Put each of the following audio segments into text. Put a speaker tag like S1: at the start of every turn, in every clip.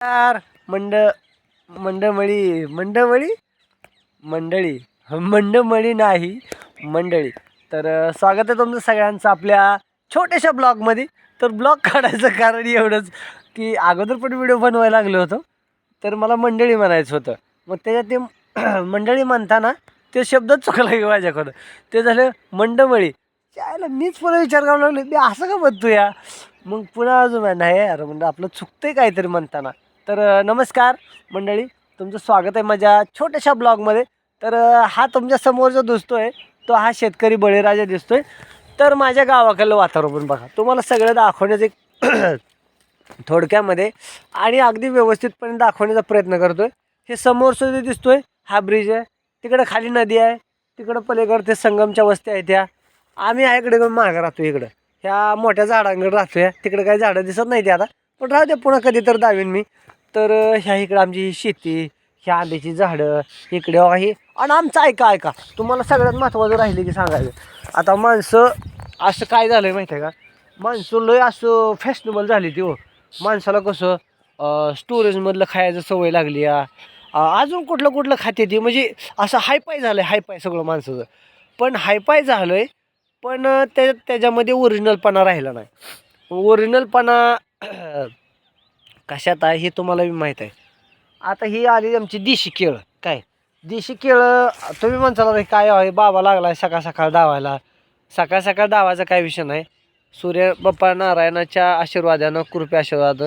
S1: यार मंडमळी मंडमळी मंडळी मंडमळी नाही मंडळी. तर स्वागत आहे तुमचं सगळ्यांचं आपल्या छोट्याशा ब्लॉगमध्ये. तर ब्लॉग काढायचं कारण एवढंच की अगोदर पण व्हिडिओ बनवायला लागलो होतो, तर मला मंडळी म्हणायचं होतं. मग त्याच्यात ते मंडळी म्हणताना ते शब्दच चुकला की माझ्याकडं. ते झालं मंडमळी. त्याला मीच पुन्हा विचार करायला लागलो, मी असं का म्हणतो या. मग पुन्हा अजून नाही यार, म्हणजे आपलं चुकतंय काहीतरी म्हणताना. तर नमस्कार मंडळी, तुमचं स्वागत आहे माझ्या छोट्याशा ब्लॉगमध्ये. तर हा तुमच्या समोर जो दिसतोय तो हा शेतकरी बळीराजा दिसतोय. तर माझ्या गावाकडलं वातावरण बघा, तुम्हाला सगळं दाखवण्याचं एक थोडक्यामध्ये आणि अगदी व्यवस्थितपणे दाखवण्याचा प्रयत्न करतोय. हे समोरचं जे दिसतोय हा ब्रिज आहे, तिकडं खाली नदी आहे, तिकडं पलीकडे ते संगमच्या वस्त्या आहेत. त्या आम्ही आहे इकडे मागं राहतो, इकडं ह्या मोठ्या झाडांकडे राहतोय. तिकडे काही झाडं दिसत नाही ते आता, पण राहू द्या, पुन्हा कधी तर दावीन मी. तर ह्या इकडं आमची शेती, ह्या आंब्याची झाडं इकडे आहे. आणि आमचं ऐका ऐका, तुम्हाला सगळ्यात महत्त्वाचं राहिले की सांगायचं. आता माणसं असं काय झालं आहे माहिती आहे का, माणसं लय असं फॅशनेबल झाली ती हो. माणसाला कसं स्टोरेजमधलं खायचं सवय लागली या. अजून कुठलं कुठलं खाते ती, म्हणजे असं हायपाय झालं आहे, हायपाय सगळं माणसाचं. पण हायपाय झालं आहे, पण त्याच्यामध्ये ओरिजिनलपणा राहिला नाही. ओरिजिनलपणा कशात आहे हे तुम्हाला बी माहीत आहे. आता ही आली आमची देशी केळं. काय देशी केळं तुम्ही म्हणताल रे काय आहे, बाबा लागला सकाळ सकाळ धावायला. सकाळ सकाळ धावायचा काय विषय नाही. सूर्य बाप्पा नारायणाच्या आशीर्वादानं, कृपे आशीर्वाद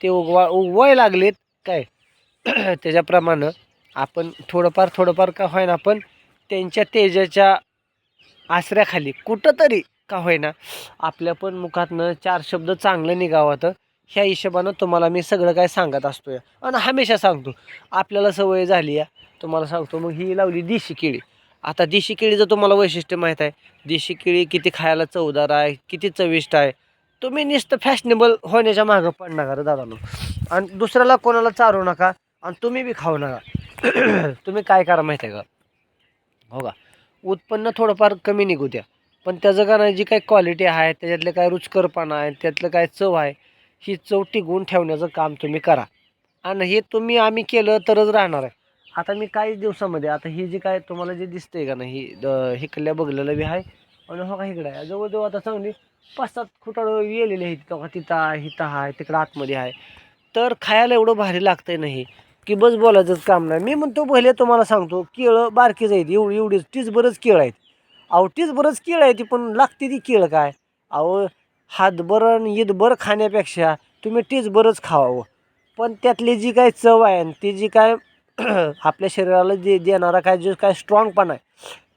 S1: ते उगवाय लागलेत काय. त्याच्याप्रमाणे आपण थोडंफार थोडंफार का होईना, पण त्यांच्या तेजाच्या आसऱ्याखाली कुठंतरी का होईना आपल्या पण मुखातनं चार शब्द चांगलं निघावं. ह्या हिशोबानं तुम्हाला मी सगळं काय सांगत असतो या, आणि हमेशा सांगतो. आपल्याला सवय झाली या, तुम्हाला सांगतो. मग ही लावली देशी केळी. आता देशी केळीचं तुम्हाला वैशिष्ट्य माहीत आहे. देशी केळी किती खायला चवदार आहे, किती चविष्ट आहे. तुम्ही नुसतं फॅशनेबल होण्याच्या मागं पड नका रे दादानो, आणि दुसऱ्याला कोणाला चारू नका, आणि तुम्ही बी खाऊ नका. तुम्ही काय करा माहिती आहे का, हो का, उत्पन्न थोडंफार कमी निघू द्या, पण त्याचं का नाही, जी काही क्वालिटी आहे, त्याच्यातलं काय रुचकरपणा आहे, त्यातलं काय चव आहे, ही चव टिकवून ठेवण्याचं काम तुम्ही करा. आणि हे तुम्ही आम्ही केलं तरच राहणार आहे. आता मी काही दिवसामध्ये, आता ही जी काय तुम्हाला जे दिसतंय का नाही, हिकडल्या बघलेलं बी आहे. आणि हो का इकडं आहे जवळजवळ आता चांगली 5-7 खुटाळं गेलेले आहेत. का तिथं आहे, हिथं आहे, तिकडं आतमध्ये आहे. तर खायला एवढं भारी लागतंय नाही की बस बोलायचंच काम नाही. मी म्हणतो पहिले तुम्हाला सांगतो, केळं बारकीच आहेत, एवढीच तीच बरंच केळं आहेत. अहो तीच बरंच केळं आहे ती, पण लागते ती केळं काय. अहो हातभर ईदभर खाण्यापेक्षा तुम्ही तीच बरंच खावावं. पण त्यातली जी काय चव आहे आणि ती जी काय आपल्या शरीराला जे देणारा काय जो काय स्ट्रॉंगपणा आहे,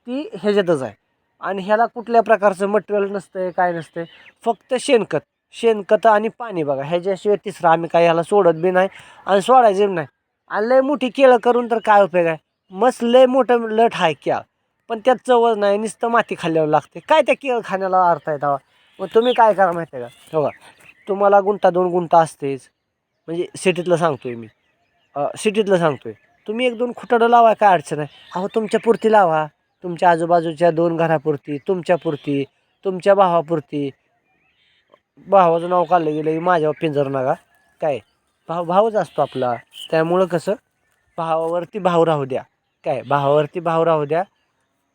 S1: ती ह्याच्यातच आहे. आणि ह्याला कुठल्या प्रकारचं मटेरियल नसतंय, काय नसतंय, फक्त शेणखत. शेणखत आणि पाणी बघा, ह्याच्याशिवाय तिसरं आम्ही काय ह्याला सोडत बी नाही आणि सोडायचं बी नाही. आणि लय मोठी केळं करून तर काय उपयोग आहे. मस्त लय मोठं लठ आहे केळ, पण त्यात चवच नाही, नुसतं माती खाल्ल्यावर लागते. काय त्या केळ खाण्याला अर्थ आहे तेव्हा. मग तुम्ही काय करा माहिती आहे का, हो का, तुम्हाला गुंता 2 गुंता असतेच, म्हणजे सिटीतलं सांगतोय मी. सिटीतलं सांगतोय. तुम्ही 1-2 खुटाडं लावा, काय अडचण आहे. अहो तुमच्यापुरती लावा, तुमच्या आजूबाजूच्या 2 घरापुरती, तुमच्यापुरती, तुमच्या भावापुरती. भावाचं नाव काढलं गेलं की माझ्यावर पिंजर नका. काय भावच असतो आपला. त्यामुळं कसं, भावावरती भाव राहू द्या. काय भावावरती भाव राहू द्या,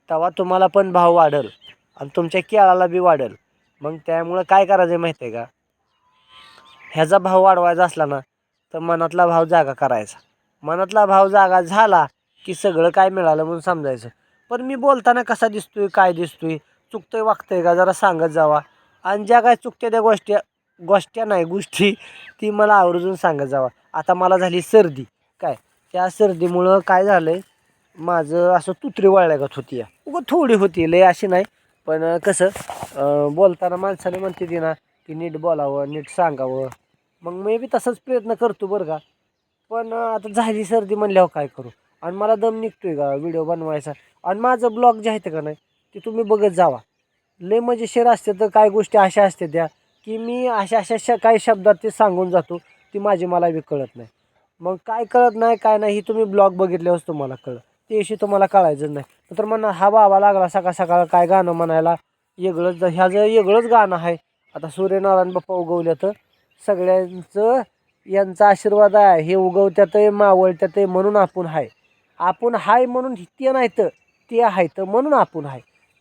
S1: तेव्हा तुम्हाला पण भाव वाढेल आणि तुमच्या केळाला बी वाढेल. मग त्यामुळं काय करायचं आहे माहिती आहे का, ह्याचा भाव वाढवायचा असला ना, तर मनातला भाव जागा करायचा. मनातला भाव जागा झाला की सगळं काय मिळालं म्हणून समजायचं. पण मी बोलताना कसा दिसतोय, काय दिसतोय, चुकतोय वागतंय का जरा सांगत जावा. आणि ज्या काय चुकत्या त्या गोष्ट्या नाही गोष्टी, ती मला आवर्जून सांगत जावा. आता मला झाली सर्दी. काय त्या सर्दीमुळं काय झालं आहे, माझं असं तुतरी वळल्यागत होती या. उगं थोडी होती, लय अशी नाही. पण कसं बोलताना माणसाने म्हणते ती ना, की नीट बोलावं, नीट सांगावं. मग मी बी तसाच प्रयत्न करतो बरं का. पण आता झाली सर्दी म्हणल्यावर काय करू. आणि मला दम निघतोय का व्हिडिओ बनवायचा. आणि माझं ब्लॉग जे आहे का नाही, ते तुम्ही बघत जावा. लय मजेशीर असते. तर काय गोष्टी अशा असते त्या की मी अशा अशा काही शब्दात ते सांगून जातो, ती माझी मला बी कळत नाही. मग काय कळत नाही काय नाही, ही तुम्ही ब्लॉग बघितल्यावरच तुम्हाला कळलं. ते दिवशी तुम्हाला कळायचं नाही. तर म्हणा हा बाबा लागला सकाळ सकाळ काय गाणं म्हणायला, वेगळंच ह्याचं वेगळंच गाणं आहे. आता सूर्यनारायण बाप्पा उगवल्या तर सगळ्यांचं यांचा आशीर्वाद आहे, हे उगवत्यात आहे मावळत्यात आहे म्हणून आपण आहे. आपण हाय म्हणून ते नाही तर ते आहे तर म्हणून आपण आहे.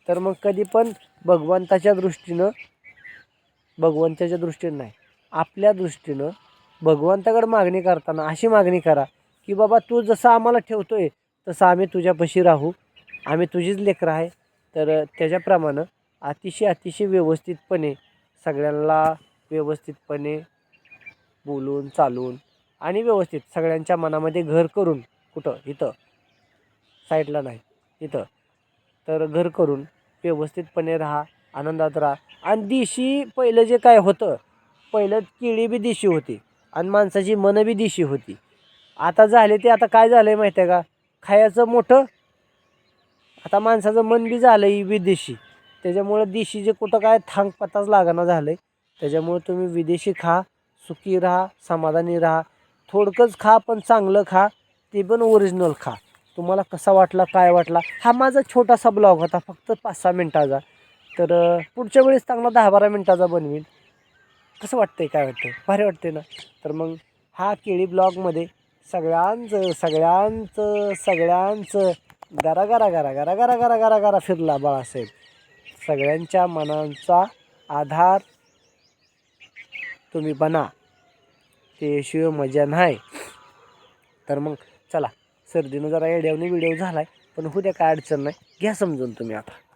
S1: तर मग कधी पण भगवंताच्या दृष्टीनं नाही, आपल्या दृष्टीनं भगवंताकडे मागणी करताना अशी मागणी करा की बाबा तू जसं आम्हाला ठेवतोय तसं आम्ही तुझ्यापाशी राहू, आम्ही तुझीच लेकरं आहे. तर त्याच्याप्रमाणे अतिशय व्यवस्थितपणे सगळ्यांना व्यवस्थितपणे बोलून चालून आणि व्यवस्थित सगळ्यांच्या मनामध्ये घर करून, कुठं इथं साईडला नाही इथं, तर घर करून व्यवस्थितपणे राहा, आनंदात राहा. आणि देशी पहिलं जे काय होतं, पहिलं केळी बी देशी होती आणि माणसाची मनं बी देशी होती. आता झाले ते आता काय झालं आहे माहिती आहे का, खायचं मोठं, आता माणसाचं मन बी झालं आहे विदेशी. त्याच्यामुळं देशी जे कुठं काय थांग पत्ताच लागना झालं आहे. त्याच्यामुळं तुम्ही विदेशी खा, सुखी राहा, समाधानी राहा. थोडकंच खा पण चांगलं खा, ते पण ओरिजिनल खा. तुम्हाला कसा वाटला काय वाटला, हा माझा छोटासा ब्लॉग होता फक्त 5-6 मिनटाचा. तर पुढच्या वेळेस चांगला 10-12 मिनटाचा बनवीन. कसं वाटतंय काय वाटतंय, भारी वाटते ना. तर मग हा केळी ब्लॉगमध्ये सगळ्यांचं गरा गरा गरा गरा गरा गरा गरा गरा फिरला बाळासाहेब. सगळ्यांच्या मनांचा आधार तुम्ही बना, त्याशिवाय मजा नाही. तर मग चला, सर्दीनं जरा एड्यावनी व्हिडिओ झाला आहे पण उद्या काय अडचण नाही, घ्या समजून तुम्ही आता.